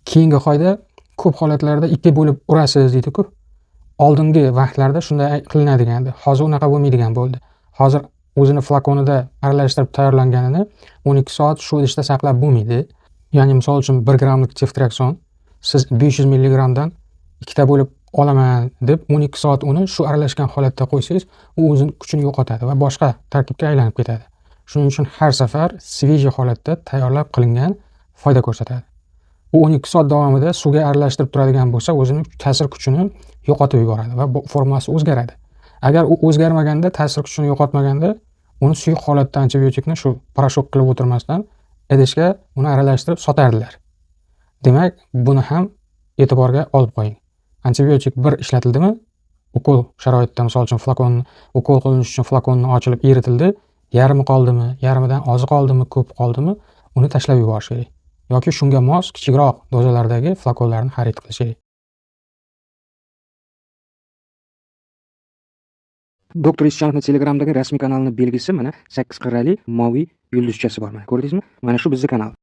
Keyingi qoida ko'p holatlarda 2 bo'lib urasiz deydi-ku. Oldingi vaqtlarda shunday qilinadigan edi. Hozir unaqa bo'lmaydigan bo'ldi. Hozir o'zini flakonida aralashtirib tayyorlanganini 12 soat shu idishda saqlab bo'lmaydi. Ya'ni misol uchun 1 gramlik ceftriakson siz 500 milligramdan ikkita bo'lib olaman deb 12 soat uni shu aralashgan holatda qo'ysangiz, u o'zining kuchini yo'qotadi va boshqa tarkibga aylanib ketadi. Shuning uchun har safar sveji holatda tayyorlab qilingan foyda ko'rsatadi. U 12 soat davomida suvga aralashtirib turadigan bo'lsa, o'zining ta'sir kuchini yo'qotib yuboradi va formulasi o'zgaradi. Agar u o'zgarmaganda, ta'sir kuchini yo'qotmaganda, uni suyuq holatda antibiotikni shu poрошок qilib o'tirmasdan idishga uni aralashtirib sotardilar. Demak, buni ham e'tiborga olib qo'ying. Antibiotik bir ishlatildi-mi, ukol sharoitida misol uchun flakonni ukol qilinish uchun flakonni ochilib eritildi, yarmi qoldimi, yarmidan ozi qoldimi, ko'p qoldimi, uni tashlab yuborish kerak. Yoki shunga mos kichikroq dozalardagi flakonlarni xarid qilish kerak. Doktor Ischanovning Telegramdagi rasmiy kanalining belgisi mana 8 qirrali moviy yulduzchasi bor. Mana ko'rdingizmi? Mana shu bizning kanal.